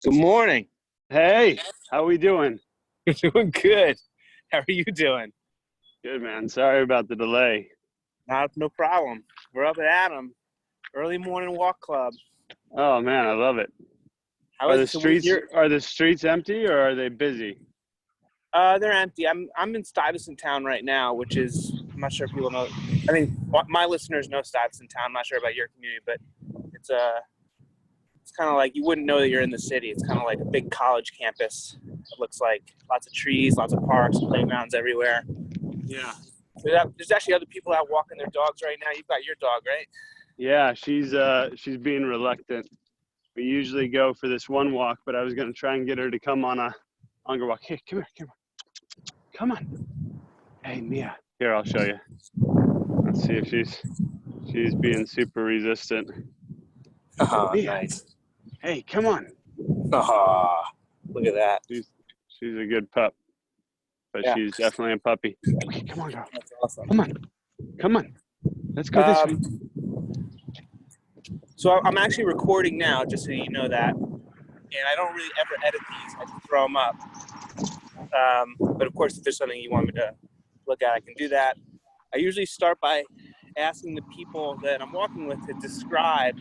Good morning. Hey, how we doing? We're doing good. How are you doing? Good, man. Sorry about the delay. No problem. We're up at Adam. Early morning walk club. Oh man, I love it. How Are is the it? streets empty or are they busy? They're empty. I'm in Stuyvesant Town right now, which is, I'm not sure if people know. I think my listeners know Stuyvesant Town. I'm not sure about your community, but it's kind of like you wouldn't know that you're in the city. It's kind of like a big college campus. It looks like lots of trees, lots of parks, playgrounds everywhere. Yeah. There's actually other people out walking their dogs right now. You've got your dog, right? Yeah, she's being reluctant. We usually go for this one walk, but I was gonna try and get her to come on a longer walk. Hey, come here. Come on. Hey, Mia. Here, I'll show you. Let's see if she's being super resistant. Oh, Mia. nice. Hey, come on. Oh, look at that. She's a good pup, but Yeah. she's definitely a puppy. Okay, come on, girl. That's awesome. Come on. Let's go this way. So I'm actually recording now, just so you know that. And I don't really ever edit these. I just throw them up. But of course, if there's something you want me to look at, I can do that. I usually start by asking the people that I'm walking with to describe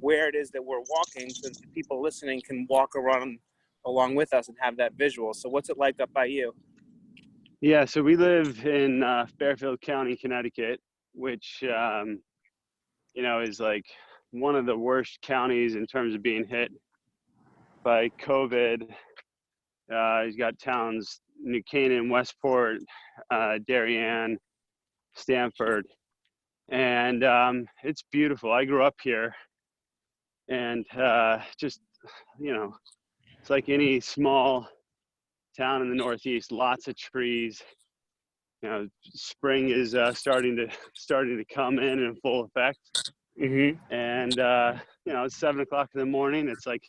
where it is that we're walking, so that the people listening can walk around along with us and have that visual. So what's it like up by you? Yeah, so we live in Fairfield County, Connecticut, which is like one of the worst counties in terms of being hit by COVID. He's got towns New Canaan, Westport, Darien, Stamford, and it's beautiful. I grew up here, and just it's like any small town in the Northeast. Lots of trees. Spring is starting to come in full effect. Mm-hmm. And it's 7 o'clock in the morning. It's like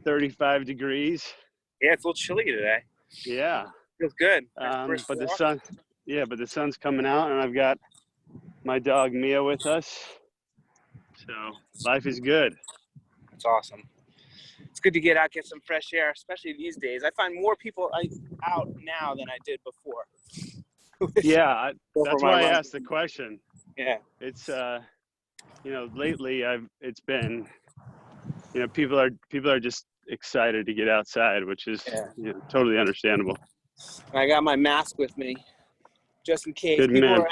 35 degrees. Yeah, it's a little chilly today. Yeah. Feels good. But the sun's coming out, and I've got my dog Mia with us. So life is good. It's awesome. It's good to get out, get some fresh air, especially these days. I find more people out now than I did before. Yeah, that's why I asked the question. Yeah. It's lately it's been people are just excited to get outside, which is totally understandable. And I got my mask with me just in case. Good man.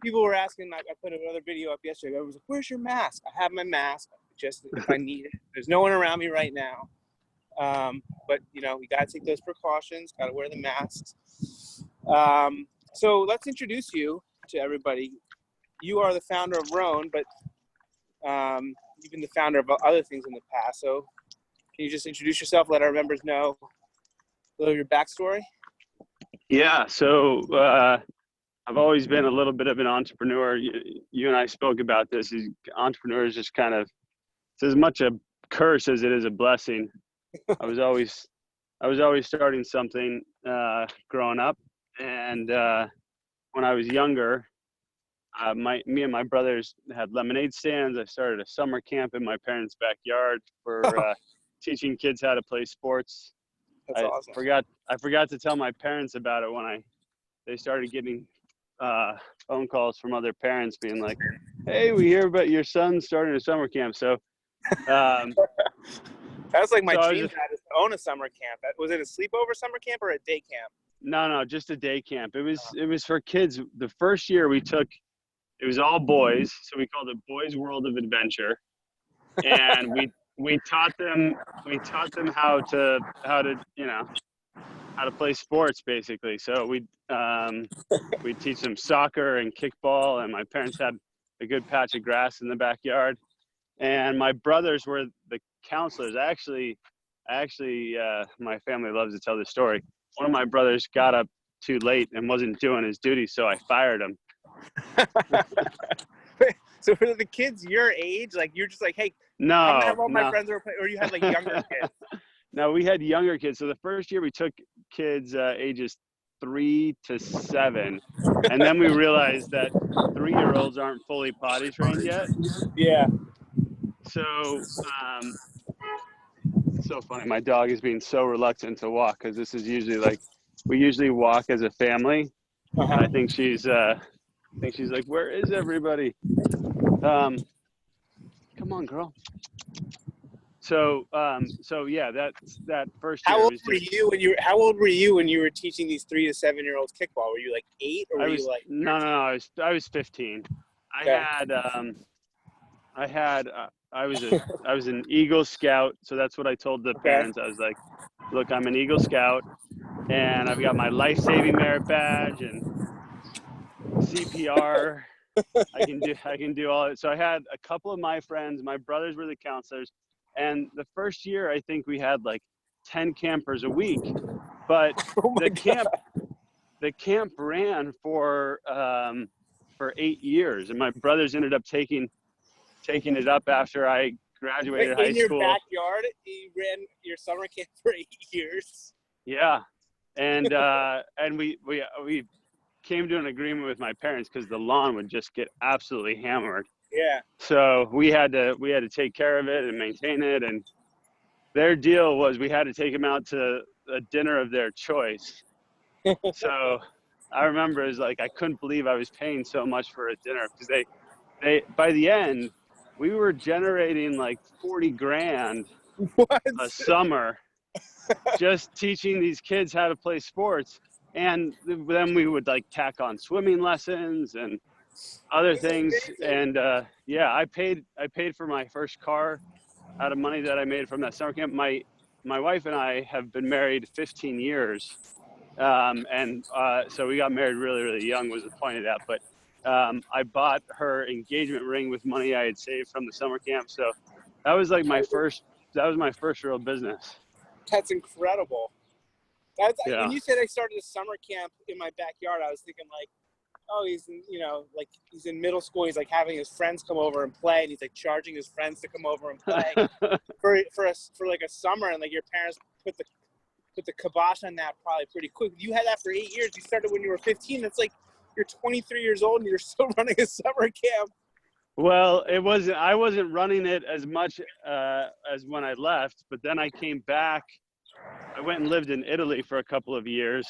People were asking. I put another video up yesterday. I was like, "Where's your mask?" I have my mask just if I need it. There's no one around me right now, but you got to take those precautions. Got to wear the masks. So let's introduce you to everybody. You are the founder of Rhone, but you've been the founder of other things in the past. So can you just introduce yourself, let our members know a little of your backstory? Yeah, so I've always been a little bit of an entrepreneur. You and I spoke about this. Entrepreneur is just kind of, it's as much a curse as it is a blessing. I was always starting something growing up, and when I was younger, me and my brothers had lemonade stands. I started a summer camp in my parents' backyard for teaching kids how to play sports. That's awesome. I forgot to tell my parents about it when they started getting phone calls from other parents being like, "Hey, we hear about your son starting a summer camp." So that was like my dream to own a summer camp. Was it a sleepover summer camp or a day camp? No, just a day camp. It was for kids. The first year it was all boys, so we called it Boys World of Adventure, and we taught them how to play sports basically. So we teach them soccer and kickball, and my parents had a good patch of grass in the backyard, and my brothers were the counselors. Actually, my family loves to tell this story. One of my brothers got up too late and wasn't doing his duty, so I fired him. So for the kids your age, like you're just like, hey, I'm gonna have all my friends over, or you had like younger kids? No, we had younger kids. So the first year we took kids ages 3 to 7, and then we realized that 3-year-olds aren't fully potty trained yet. Yeah. So so funny. My dog is being so reluctant to walk because this is usually like, we usually walk as a family. And I think she's like, where is everybody? Come on, girl. So yeah, that first How year old was were just, you when you were How old were you when you were teaching these 3 to 7-year-olds kickball? Were you like 8 or were you like no, 13? I was 15. Okay. I was an Eagle Scout. So that's what I told the Okay. parents. I was like, look, I'm an Eagle Scout and I've got my life-saving merit badge and CPR. I can do all it. So I had a couple of my friends, my brothers were the counselors. And the first year, I think we had like 10 campers a week, but Oh my the God. camp ran for 8 years. And my brothers ended up taking it up after I Wait, graduated high in your school. backyard, you ran your summer camp for 8 years. Yeah. And we came to an agreement with my parents because the lawn would just get absolutely hammered. Yeah. So we had to take care of it and maintain it. And their deal was we had to take them out to a dinner of their choice. So I remember it was like, I couldn't believe I was paying so much for a dinner because they by the end, we were generating like 40 grand What? a summer just teaching these kids how to play sports. And then we would like tack on swimming lessons and other This is things. amazing. And yeah, I paid for my first car out of money that I made from that summer camp. My wife and I have been married 15 years. So we got married really, really young was the point of that. But I bought her engagement ring with money I had saved from the summer camp. So that was like my first real business. That's incredible. Yeah. When you said I started a summer camp in my backyard, I was thinking like, oh, he's in, like he's in middle school. He's like having his friends come over and play, and he's like charging his friends to come over and play for like a summer. And like your parents put the kibosh on that probably pretty quick. You had that for 8 years. You started when you were 15. That's like you're 23 years old and you're still running a summer camp. Well, I wasn't running it as much as when I left, but then I came back. I went and lived in Italy for a couple of years,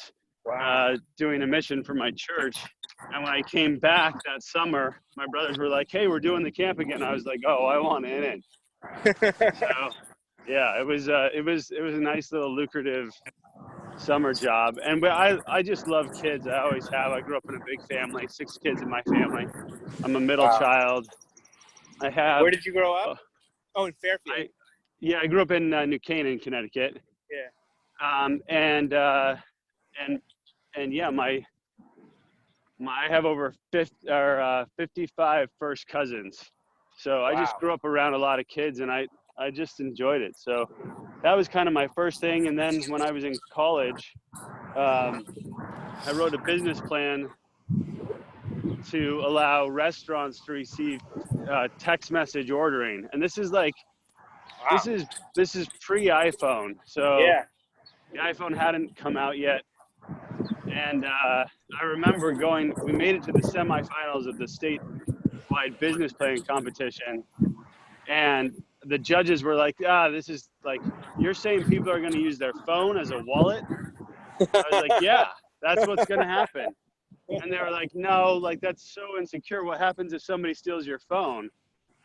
doing a mission for my church. And when I came back that summer, my brothers were like, "Hey, we're doing the camp again." I was like, "Oh, I want in." So, yeah, it was a nice little lucrative summer job. And but I just love kids. I always have. I grew up in a big family, 6 kids in my family. I'm a middle child. I have. Where did you grow up? Oh, in Fairfield. I grew up in New Canaan, Connecticut. Yeah. And yeah, I have over 55 first cousins. So I just grew up around a lot of kids, and I just enjoyed it. So that was kind of my first thing. And then when I was in college, I wrote a business plan to allow restaurants to receive text message ordering. And this is like, this is pre-iPhone. So the iPhone hadn't come out yet. And I remember we made it to the semifinals of the statewide business planning competition. And the judges were like, this is like, you're saying people are going to use their phone as a wallet? I was like, yeah, that's what's going to happen. And they were like, no, like that's so insecure. What happens if somebody steals your phone?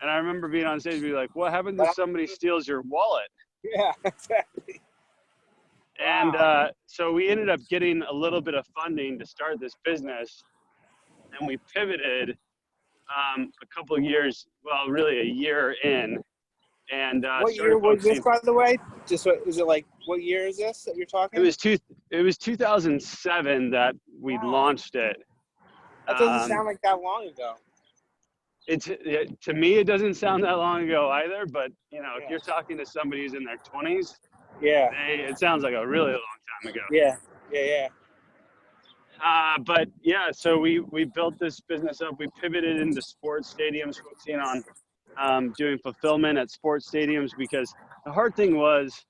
And I remember being on stage and be like, what happens if somebody steals your wallet? Yeah, exactly. And so we ended up getting a little bit of funding to start this business. And we pivoted a couple of years, well, really a year in. And what year was this, by the way? Is it like, what year is this that you're talking? It was 2007 that we launched it. That doesn't sound like that long ago. To me, it doesn't sound that long ago either. But if you're talking to somebody who's in their 20s, it sounds like a really long time ago. Yeah. But yeah, so we built this business up. We pivoted into sports stadiums, focusing on doing fulfillment at sports stadiums, because the hard thing was,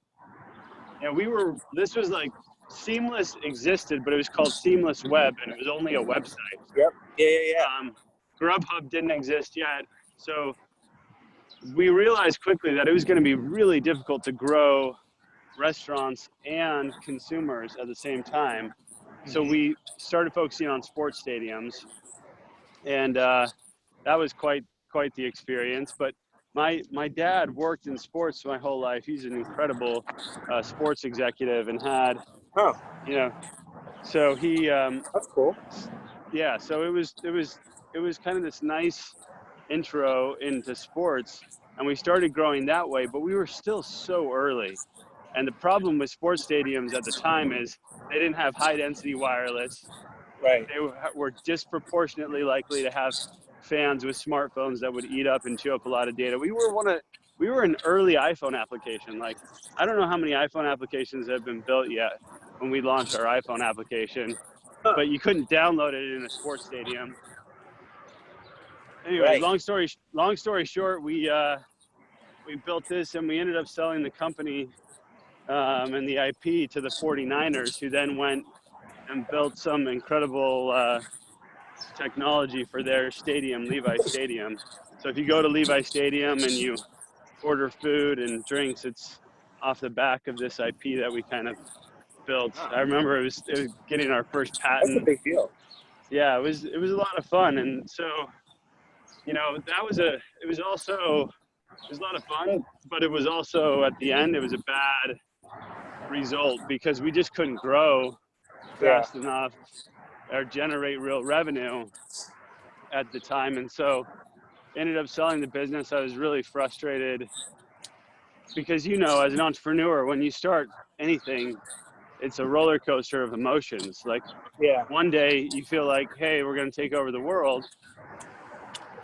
this was like Seamless existed, but it was called Seamless Web, and it was only a website. Yep. Yeah. Grubhub didn't exist yet. So we realized quickly that it was going to be really difficult to grow restaurants and consumers at the same time. So Mm-hmm. we started focusing on sports stadiums, and that was quite the experience. But my dad worked in sports my whole life. He's an incredible sports executive, and had, Oh, you know, so he that's cool. yeah, so it was kind of this nice intro into sports, and we started growing that way, but we were still so early. And the problem with sports stadiums at the time is they didn't have high density wireless. Right. They were disproportionately likely to have fans with smartphones that would eat up and chew up a lot of data. We were an early iPhone application. Like, I don't know how many iPhone applications have been built yet when we launched our iPhone application, Huh. but you couldn't download it in a sports stadium. Anyways, Right. long story short, we built this, and we ended up selling the company and the IP to the 49ers, who then went and built some incredible technology for their stadium, Levi Stadium. So if you go to Levi Stadium and you order food and drinks, it's off the back of this IP that we kind of built. Wow. I remember it was getting our first That's a patent. big deal. Yeah, it was a lot of fun. And so, it was a lot of fun, but it was also, at the end, it was a bad result because we just couldn't grow Yeah. fast enough or generate real revenue at the time. And so ended up selling the business. I was really frustrated because, as an entrepreneur, when you start anything, it's a roller coaster of emotions. Like, Yeah. one day you feel like, hey, we're going to take over the world.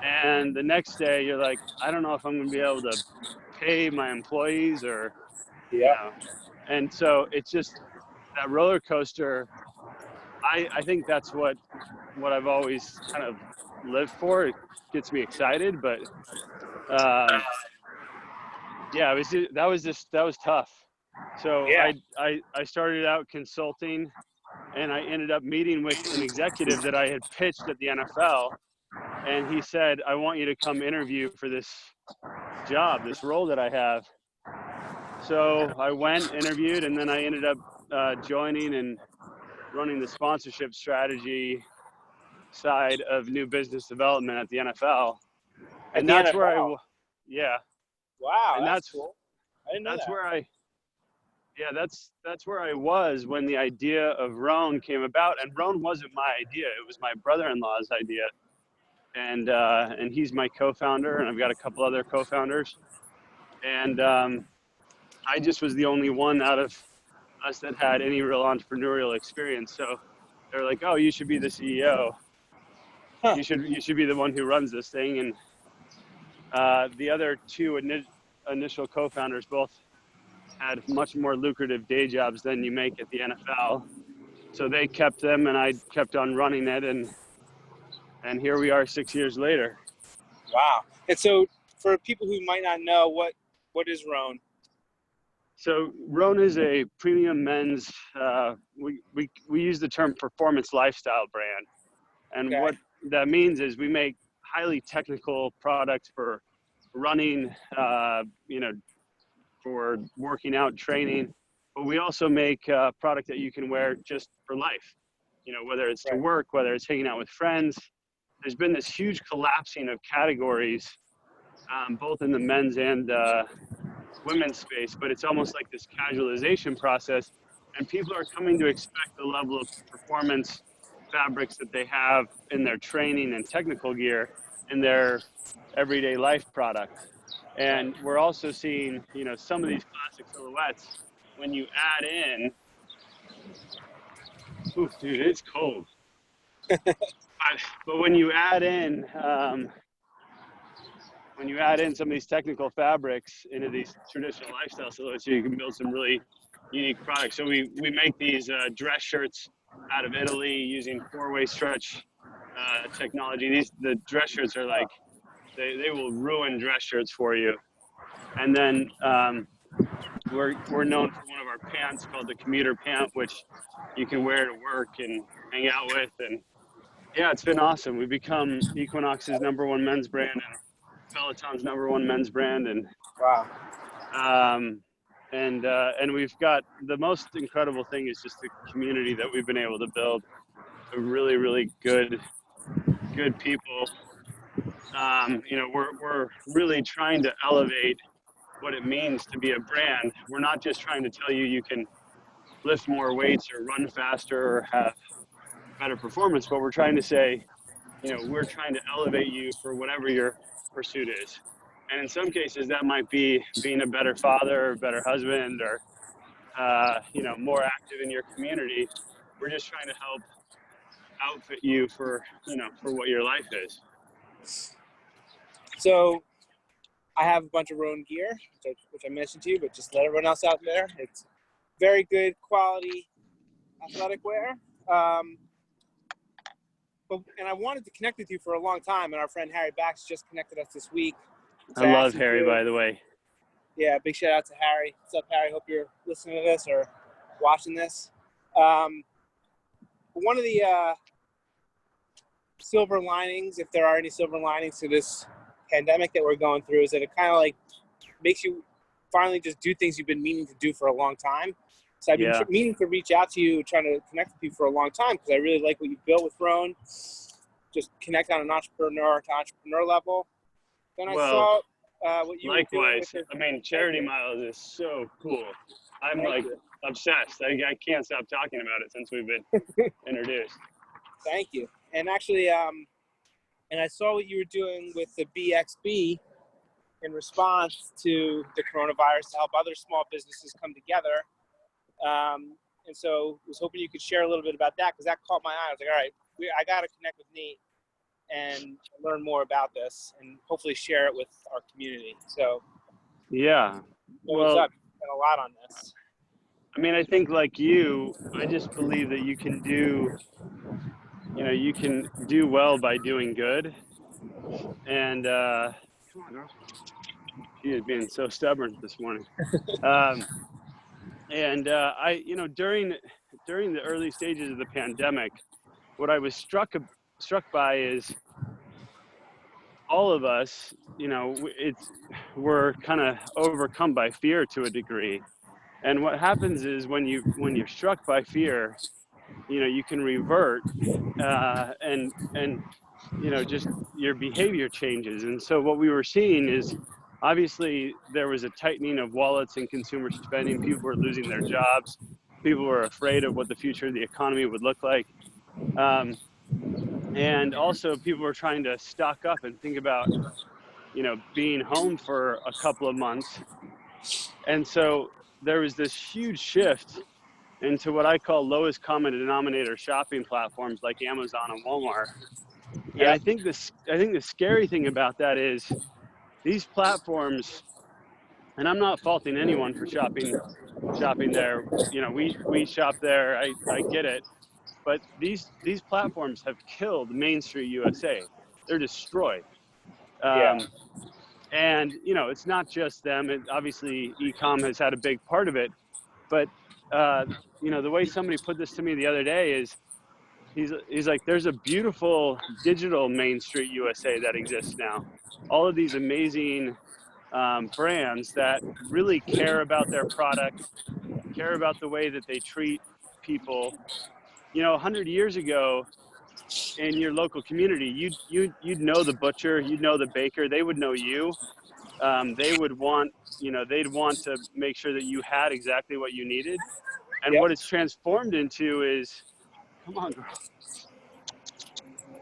And the next day you're like, I don't know if I'm going to be able to pay my employees or, Yeah. and so it's just that roller coaster. I think that's what I've always kind of lived for. It gets me excited, but yeah, that was tough. So Yeah. I started out consulting, and I ended up meeting with an executive that I had pitched at the NFL, and he said, I want you to come interview for this job, this role that I have. So I went, interviewed, and then I ended up joining and running the sponsorship strategy side of new business development at the NFL. At And the that's where NFL. yeah, Wow, and that's cool. I didn't know that's that. where that's where I was when the idea of Rhone came about. And Rhone wasn't my idea; it was my brother-in-law's idea. And he's my co-founder, and I've got a couple other co-founders. And I just was the only one out of us that had any real entrepreneurial experience. So they're like, "Oh, you should be the CEO. Huh. You should be the one who runs this thing." And the other two initial co-founders both had much more lucrative day jobs than you make at the NFL. So they kept them, and I kept on running it, and here we are 6 years later. Wow. And so, for people who might not know, what is Rhone? So Rhone is a premium men's. We use the term performance lifestyle brand, and Okay. what that means is we make highly technical products for running, for working out, training, but we also make a product that you can wear just for life. Whether it's to Right. work, whether it's hanging out with friends. There's been this huge collapsing of categories, both in the men's and women's space, but it's almost like this casualization process, and people are coming to expect the level of performance fabrics that they have in their training and technical gear in their everyday life product. And we're also seeing, some of these classic silhouettes, when you add in, ooh, dude, it's cold. But when you add in some of these technical fabrics into these traditional lifestyle silhouettes, you can build some really unique products. So we make these dress shirts out of Italy using four-way stretch technology. The dress shirts are like, they will ruin dress shirts for you. And then we're known for one of our pants called the commuter pant, which you can wear to work and hang out with. And yeah, it's been awesome. We've become Equinox's #1 men's brand and Peloton's #1 men's brand. And Wow. And we've got, the most incredible thing is just the community that we've been able to build. A really, really good people. We're really trying to elevate what it means to be a brand. We're not just trying to tell you you can lift more weights or run faster or have better performance, but we're trying to say, we're trying to elevate you for whatever your pursuit is. And in some cases, that might be being a better father, or better husband, or more active in your community. We're just trying to help outfit you for what your life is. So I have a bunch of Rhone gear, which I mentioned to you, but just let everyone else out there. It's very good quality athletic wear. And I wanted to connect with you for a long time, and our friend Harry Bax just connected us this week. I love Harry, by the way. Yeah, big shout out to Harry. What's up, Harry? Hope you're listening to this or watching this. One of the silver linings, if there are any silver linings to this pandemic that we're going through, is that it kind of like makes you finally just do things you've been meaning to do for a long time. So I've been meaning to reach out to you, trying to connect with you for a long time, because I really like what you've built with Rhone. Just connect on an entrepreneur to entrepreneur level. Then I saw what you were doing with it. Charity Miles is so cool. I'm obsessed. I can't stop talking about it since we've been introduced. Thank you. And actually, and I saw what you were doing with the BXB in response to the coronavirus to help other small businesses come together. And so I was hoping you could share a little bit about that, because that caught my eye. I was like, all right, I got to connect with Nate and learn more about this and hopefully share it with our community. So yeah, what's up? You've done a lot on this. I think like you, I just believe that you can do well by doing good. And come on, girl. She is being so stubborn this morning. During the early stages of the pandemic, what I was struck by is all of us, we're kind of overcome by fear to a degree. And what happens is when you're struck by fear, you can revert, and just your behavior changes. And so what we were seeing is, obviously there was a tightening of wallets and consumer spending. People were losing their jobs. People were afraid of what the future of the economy would look like. And also people were trying to stock up and think about, being home for a couple of months. And so there was this huge shift into what I call lowest common denominator shopping platforms like Amazon and Walmart. Yeah. And I think the scary thing about that is these platforms, and I'm not faulting anyone for shopping there. We shop there. I get it. But these platforms have killed Main Street USA. They're destroyed. And it's not just them. Obviously, e-com has had a big part of it. But the way somebody put this to me the other day is, he's like, there's a beautiful digital Main Street USA that exists now. All of these amazing brands that really care about their product, care about the way that they treat people. 100 years ago, in your local community, you'd know the butcher, you'd know the baker, they would know you. They would want, they'd want to make sure that you had exactly what you needed. And what it's transformed into is, come on, girl.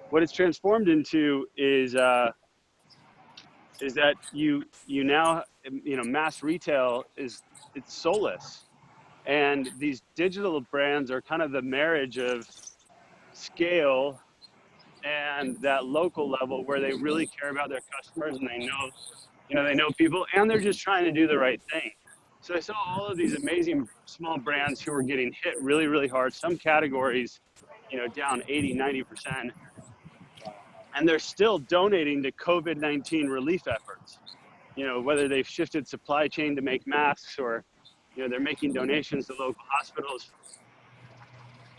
What it's transformed into is that you now, mass retail it's soulless. And these digital brands are kind of the marriage of scale and that local level, where they really care about their customers, and they know people, and they're just trying to do the right thing. So I saw all of these amazing small brands who were getting hit really, really hard. Some categories, down 80, 90%. And they're still donating to COVID-19 relief efforts. Whether they've shifted supply chain to make masks, or, they're making donations to local hospitals.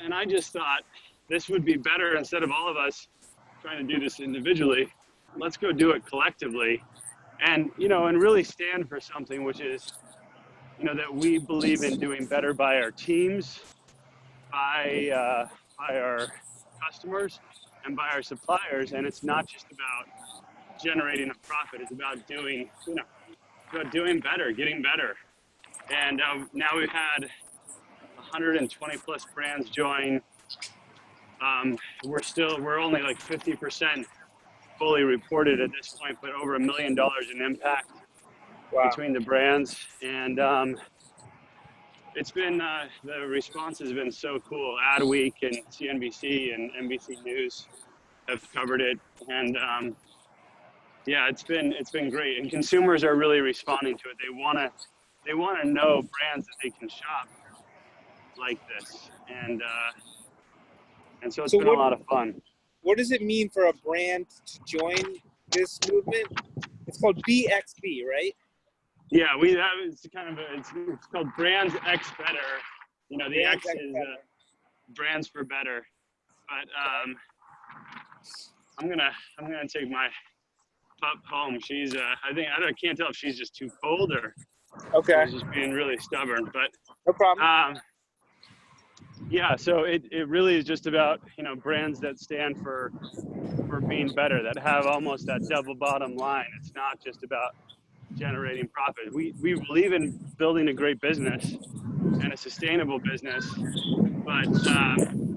And I just thought this would be better, instead of all of us trying to do this individually. Let's go do it collectively, and and really stand for something, which is that we believe in doing better by our teams, by our customers, and by our suppliers. And it's not just about generating a profit. It's about doing, doing better, getting better. And now we've had 120 plus brands join. We're only like 50% fully reported at this point, but over $1 million in impact between the brands. And it's been, the response has been so cool. Adweek and CNBC and NBC News have covered it. And yeah, it's been great. And consumers are really responding to it. They want to know brands that they can shop like this. And so it's been a lot of fun. What does it mean for a brand to join this movement? It's called BXB, right? Yeah, it's kind of it's called BrandsxBetter. The X is brands for better. But I'm gonna take my pup home. She's I can't tell if she's just too cold or she's just being really stubborn. But no problem. Yeah, so it really is just about brands that stand for being better, that have almost that double bottom line. It's not just about generating profit. We believe in building a great business and a sustainable business, but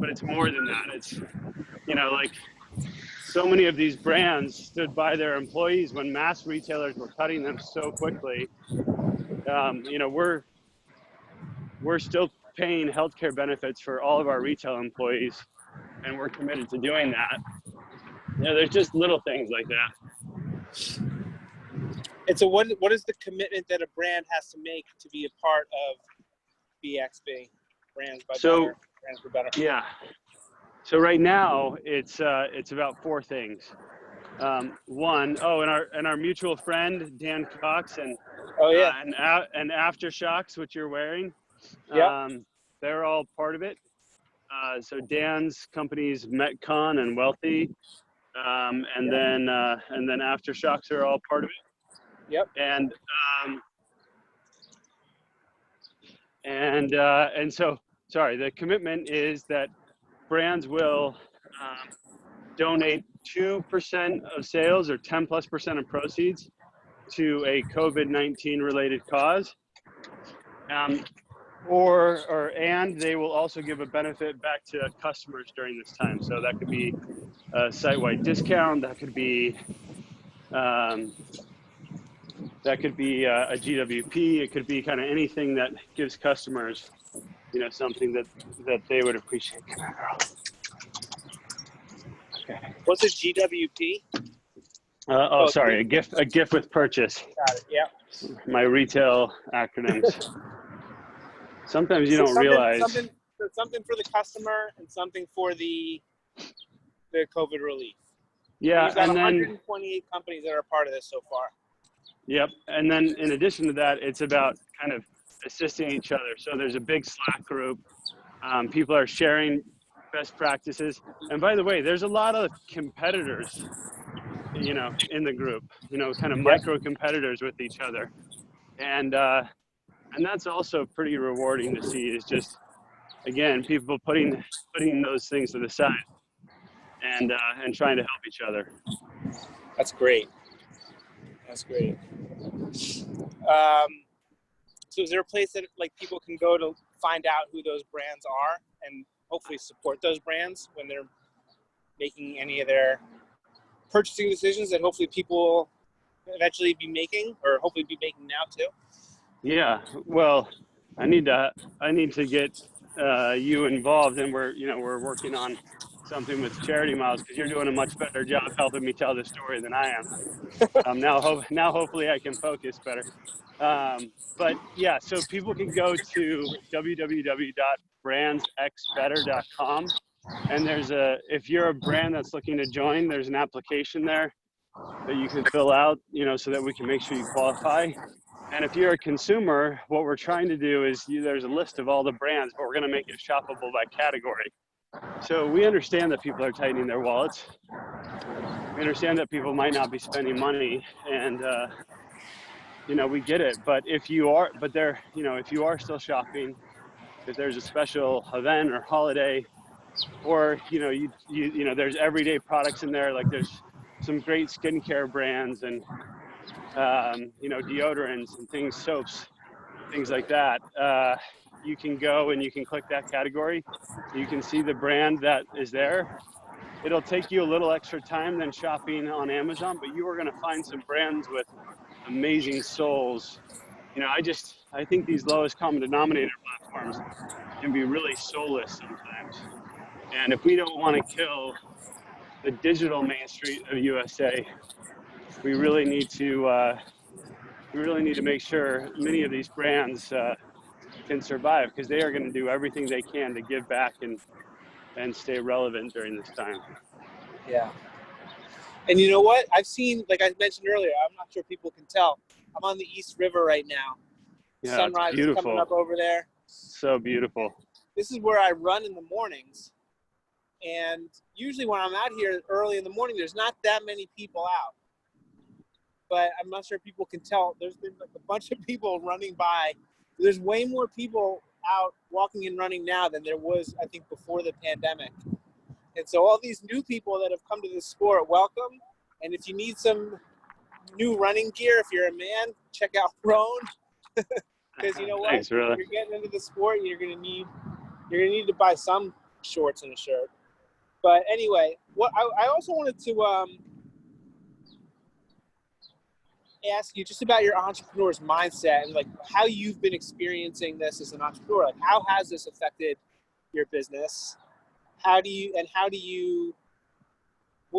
it's more than that. It's like so many of these brands stood by their employees when mass retailers were cutting them so quickly. We're still paying healthcare benefits for all of our retail employees, and we're committed to doing that. There's just little things like that. And so what is the commitment that a brand has to make to be a part of BXB, Brands by Better, Brands for Better? Yeah. So right now it's about four things. One, and our mutual friend Dan Cox and Aftershocks, which you're wearing. They're all part of it. So Dan's companies Metcon and Wealthy, and then Aftershocks are all part of it. Yep. And so the commitment is that brands will donate 2% of sales or 10+% of proceeds to a COVID-19 related cause. And they will also give a benefit back to customers during this time. So that could be a site-wide discount. That could be a GWP. It could be kind of anything that gives customers, something that they would appreciate. Come on, girl. Okay. What's a GWP? Sorry, a gift with purchase. Got it. Yeah. My retail acronyms. Sometimes you don't realize something for the customer and something for the COVID relief. Yeah, you've got and 128 companies that are part of this so far. Yep, and then in addition to that, it's about kind of assisting each other. So there's a big Slack group. People are sharing best practices, and by the way, there's a lot of competitors, in the group. Kind of micro competitors with each other, and that's also pretty rewarding to see. Is just, again, people putting those things to the side and trying to help each other. That's great. That's great. So is there a place that people can go to find out who those brands are and hopefully support those brands when they're making any of their purchasing decisions that hopefully people will eventually be making, or hopefully be making now too? Yeah, well, I need to get you involved, and we're working on something with Charity Miles, because you're doing a much better job helping me tell the story than I am. Now hopefully I can focus better. But yeah, so people can go to www.brandsxbetter.com, and if you're a brand that's looking to join, there's an application there that you can fill out, so that we can make sure you qualify. And if you're a consumer, what we're trying to do is there's a list of all the brands, but we're going to make it shoppable by category. So we understand that people are tightening their wallets. We understand that people might not be spending money, and we get it. But if you are, if you are still shopping, if there's a special event or holiday, or, there's everyday products in there, like there's some great skincare brands and, deodorants and things, soaps, things like that. You can go and you can click that category. You can see the brand that is there. It'll take you a little extra time than shopping on Amazon, but you are going to find some brands with amazing souls. I think these lowest common denominator platforms can be really soulless sometimes. And if we don't want to kill the digital Main Street of USA, we really need to make sure many of these brands can survive, because they are going to do everything they can to give back and stay relevant during this time. Yeah. And you know what? I've seen, like I mentioned earlier, I'm not sure people can tell, I'm on the East River right now. Yeah, Sunrise is coming up over there. So beautiful. This is where I run in the mornings. And usually when I'm out here early in the morning, there's not that many people out. But I'm not sure people can tell. There's been like a bunch of people running by. There's way more people out walking and running now than there was, I think, before the pandemic. And so all these new people that have come to the sport, welcome. And if you need some new running gear, if you're a man, check out Rhone. Because you know what? Thanks, really. If you're getting into the sport, you're gonna need to buy some shorts and a shirt. But anyway, what I also wanted to ask you just about your entrepreneur's mindset and like how you've been experiencing this as an entrepreneur. Like, how has this affected your business? What do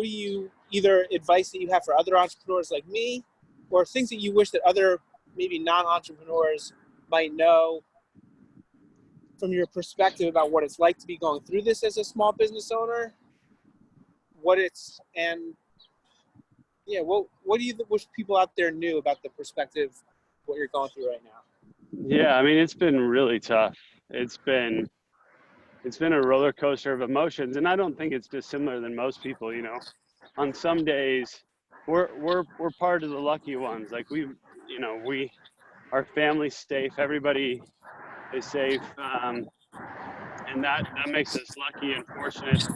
you either advice that you have for other entrepreneurs like me, or things that you wish that other maybe non-entrepreneurs might know from your perspective about what it's like to be going through this as a small business owner? What do you wish people out there knew about the perspective, what you're going through right now? Yeah, I mean, it's been really tough. It's been a roller coaster of emotions, and I don't think it's dissimilar than most people. On some days, we're part of the lucky ones. Like our family's safe, everybody is safe, and that makes us lucky and fortunate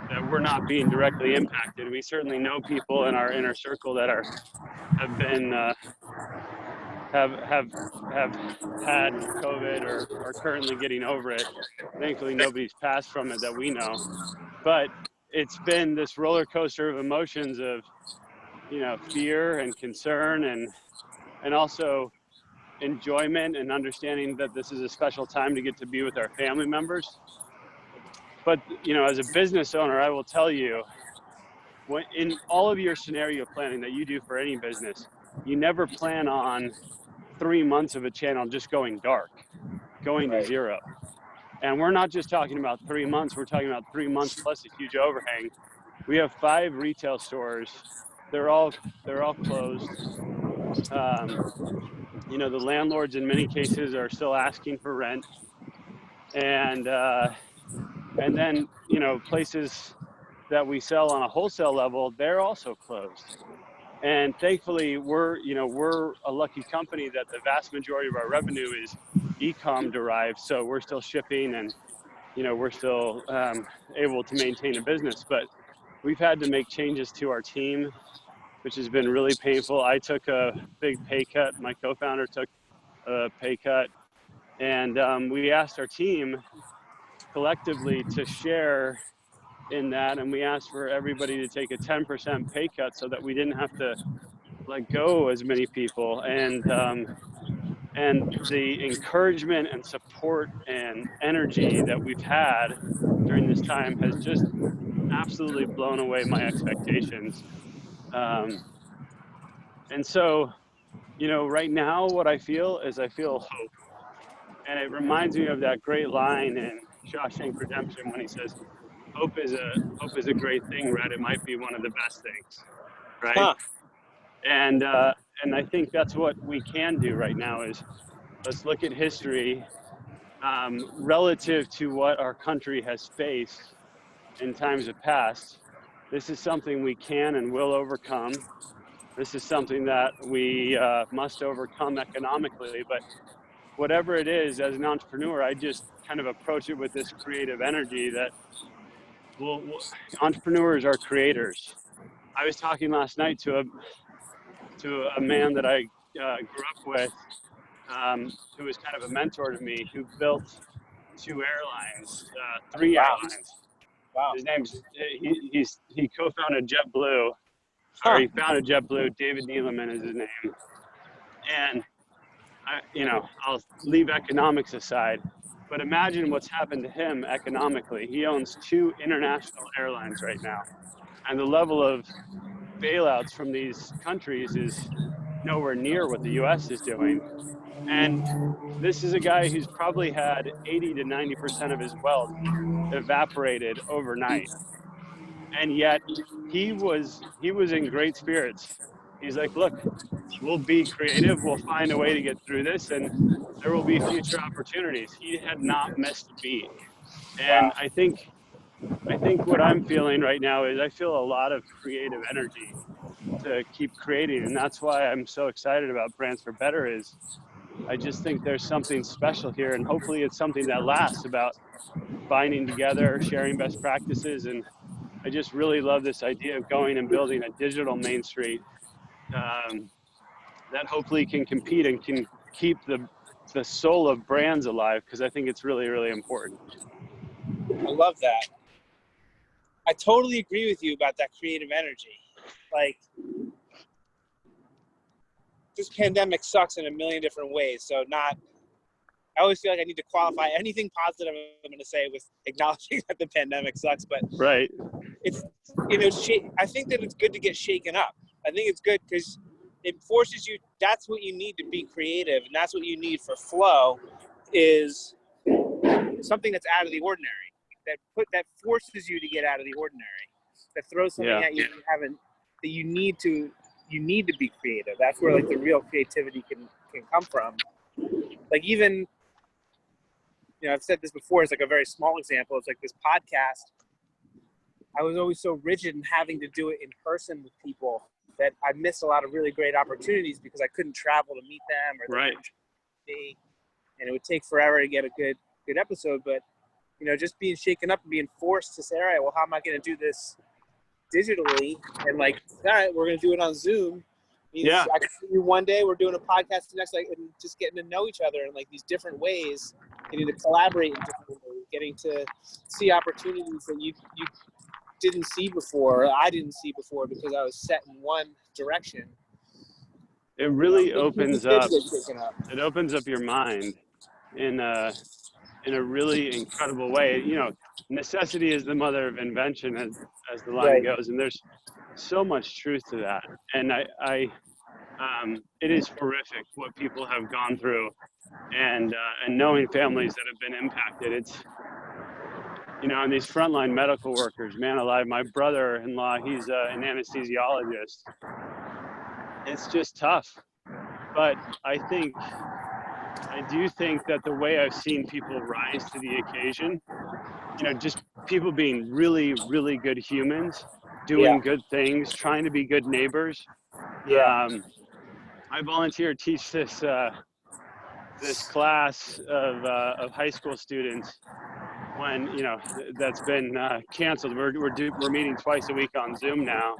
that we're not being directly impacted. We certainly know people in our inner circle that have been have had COVID or are currently getting over it. Thankfully, nobody's passed from it that we know. But it's been this roller coaster of emotions of, fear and concern and also enjoyment and understanding that this is a special time to get to be with our family members. But, as a business owner, I will tell you, when in all of your scenario planning that you do for any business, you never plan on 3 months of a channel just going dark, going to zero. And we're not just talking about 3 months, we're talking about 3 months plus a huge overhang. We have 5 retail stores. They're all closed. The landlords in many cases are still asking for rent. And then, places that we sell on a wholesale level, they're also closed. And thankfully, we're a lucky company that the vast majority of our revenue is e-com derived. So we're still shipping and, we're still able to maintain a business. But we've had to make changes to our team, which has been really painful. I took a big pay cut. My co-founder took a pay cut. And we asked our team collectively to share in that, and we asked for everybody to take a 10% pay cut so that we didn't have to let go as many people. And the encouragement and support and energy that we've had during this time has just absolutely blown away my expectations. And so, right now what I feel is hope. And it reminds me of that great line in Shawshank Redemption when he says, hope is a great thing, Red. It might be one of the best things, right? Huh. And I think that's what we can do right now is let's look at history relative to what our country has faced in times of past. This is something we can and will overcome. This is something that we must overcome economically. But whatever it is, as an entrepreneur, I just kind of approach it with this creative energy that entrepreneurs are creators. I was talking last night to a man that I grew up with, who was kind of a mentor to me, who built two airlines, three Wow. airlines. Wow. His name's he co-founded JetBlue, or Huh. he founded JetBlue. David Neeleman is his name, and I'll leave economics aside, but imagine what's happened to him economically. He owns two international airlines right now, and the level of bailouts from these countries is nowhere near what the US is doing. And this is a guy who's probably had 80 to 90% of his wealth evaporated overnight. And yet he was in great spirits. He's like, look, we'll be creative, we'll find a way to get through this, and there will be future opportunities. He had not missed a beat. And Wow. I think what I'm feeling right now is I feel a lot of creative energy to keep creating. And that's why I'm so excited about Brands for Better. Is I just think there's something special here, and hopefully it's something that lasts, about binding together, sharing best practices. And I just really love this idea of going and building a digital Main Street, that hopefully can compete and can keep the soul of brands alive, because I think it's really, really important. I love that. I totally agree with you about that creative energy. Like, this pandemic sucks in a million different ways. So I always feel like I need to qualify anything positive I'm going to say with acknowledging that the pandemic sucks. But Right. it's, I think that it's good to get shaken up. I think it's good because it forces you. That's what you need to be creative, and that's what you need for flow, is something that's out of the ordinary, that forces you to get out of the ordinary, that throws something at you that you haven't, that you need to be creative. That's where like the real creativity can come from. Like, even, I've said this before, it's like a very small example. It's like this podcast. I was always so rigid in having to do it in person with people that I missed a lot of really great opportunities because I couldn't travel to meet them, or Right. and it would take forever to get a good episode. But just being shaken up and being forced to say, all right, well, how am I going to do this digitally? And like, all right, we're going to do it on Zoom. Yeah. I can see you one day, we're doing a podcast the next, like, and just getting to know each other in like these different ways, getting to collaborate in different ways, getting to see opportunities that you didn't see before, or I didn't see before because I was set in one direction. It really opens up your mind in a really incredible way. Necessity is the mother of invention, as the line goes, and there's so much truth to that. And it is horrific what people have gone through, and knowing families that have been impacted. It's, and these frontline medical workers, man alive. My brother-in-law, he's an anesthesiologist. It's just tough, but I do think that the way I've seen people rise to the occasion, just people being really, really good humans, doing good things, trying to be good neighbors. I volunteer to teach this class of high school students when that's been canceled. We're meeting twice a week on Zoom now,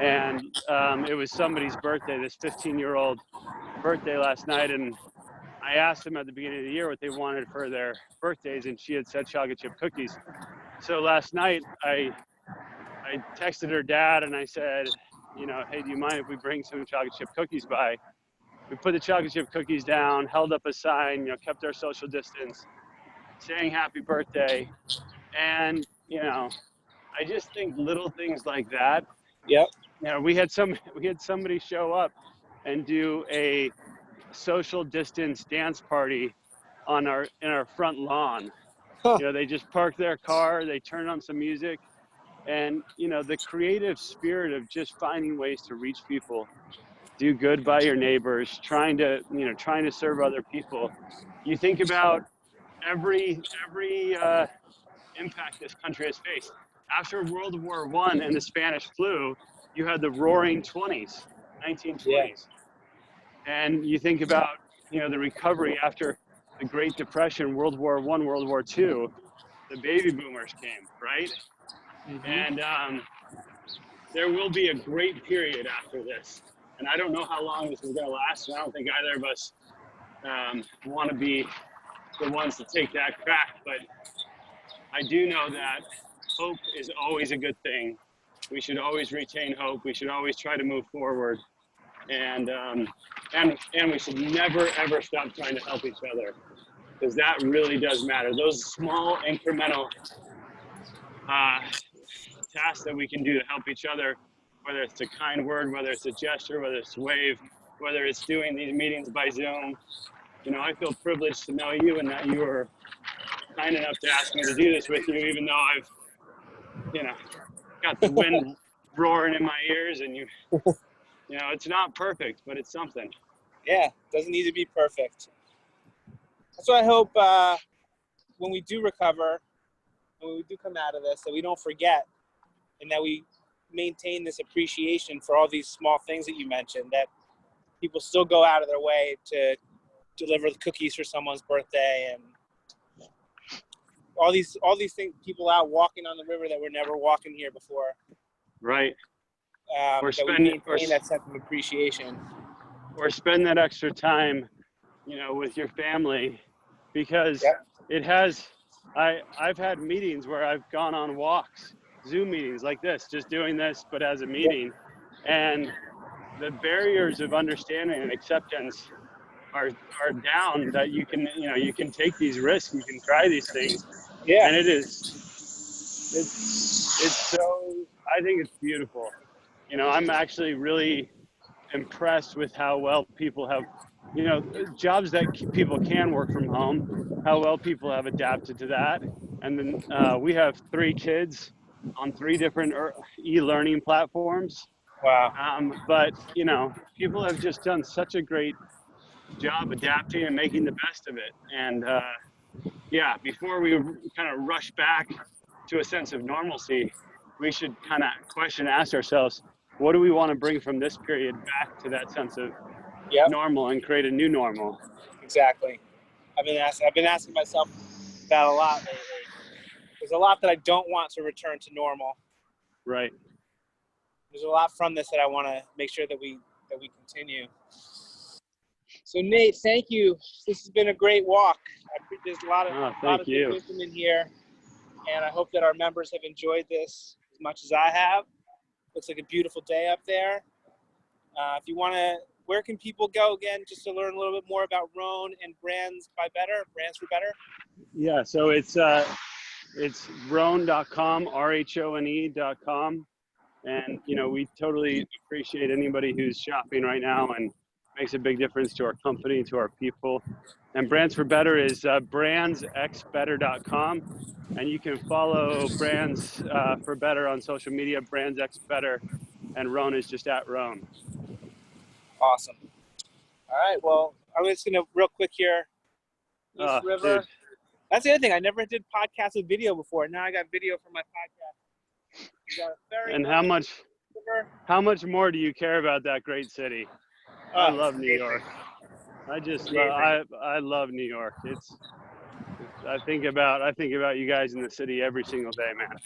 and it was somebody's birthday, this 15-year-old birthday last night, and I asked them at the beginning of the year what they wanted for their birthdays, and she had said chocolate chip cookies. So last night I texted her dad and I said, hey, do you mind if we bring some chocolate chip cookies by? We put the chocolate chip cookies down, held up a sign, kept our social distance, saying happy birthday. And, I just think little things like that. Yep. We had somebody show up and do a social distance dance party in our front lawn. Huh. They just parked their car, they turned on some music, and the creative spirit of just finding ways to reach people, do good by your neighbors, trying to serve other people. You think about every impact this country has faced. After World War I and the Spanish flu, you had the Roaring 20s. Yeah. 1920s. And you think about, the recovery after the Great Depression, World War I, World War II, the baby boomers came, right? Mm-hmm. And there will be a great period after this. And I don't know how long this is going to last. And I don't think either of us want to be the ones to take that crack. But I do know that hope is always a good thing. We should always retain hope. We should always try to move forward. And we should never, ever stop trying to help each other, because that really does matter. Those small incremental tasks that we can do to help each other, whether it's a kind word, whether it's a gesture, whether it's a wave, whether it's doing these meetings by Zoom. I feel privileged to know you and that you were kind enough to ask me to do this with you, even though I've, got the wind roaring in my ears, and it's not perfect, but it's something. Yeah, doesn't need to be perfect. So I hope when we do recover, when we do come out of this, that we don't forget, and that we maintain this appreciation for all these small things that you mentioned, that people still go out of their way to deliver the cookies for someone's birthday, and all these things, people out walking on the river that were never walking here before. Right. That we maintain that sense of appreciation. Or spend that extra time, with your family, because it has, I've had meetings where I've gone on walks, Zoom meetings like this, just doing this, but as a meeting. And the barriers of understanding and acceptance are down, that you can take these risks, you can try these things. Yeah. And it's so, I think it's beautiful. I'm actually really impressed with how well people have, jobs that people can work from home, how well people have adapted to that. And then we have 3 kids on 3 different e-learning platforms. Wow. But, people have just done such a great job adapting and making the best of it. And before we kind of rush back to a sense of normalcy, we should kind of ask ourselves, what do we want to bring from this period back to that sense of normal and create a new normal? Exactly. I've been asking myself that a lot lately. There's a lot that I don't want to return to normal. Right. There's a lot from this that I want to make sure that we continue. So Nate, thank you. This has been a great walk. There's a lot of good wisdom in here, and I hope that our members have enjoyed this as much as I have. Looks like a beautiful day up there. If you want to, where can people go again, just to learn a little bit more about Rhone and BrandsxBetter, Brands for Better? Yeah, so it's Rhone.com, RHONE.com. And, we totally appreciate anybody who's shopping right now, and makes a big difference to our company, to our people. And Brands for Better is BrandsxBetter.com. And you can follow Brands for Better on social media, BrandsxBetter, and Rhone is just at Rhone. Awesome. All right, well, I'm just going to real quick here. East River. Dude. That's the other thing. I never did podcasts with video before. Now I got video for my podcast. And how much more do you care about that great city? I love New York. I love New York. I think about you guys in the city every single day, man.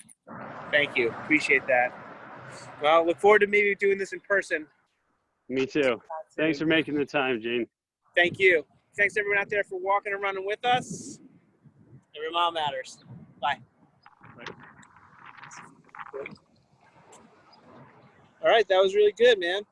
Thank you. Appreciate that. Well, look forward to maybe doing this in person. Me too. Thanks for making the time, Gene. Thank you. Thanks everyone out there for walking and running with us. Every mile matters. Bye. All right, that was really good, man.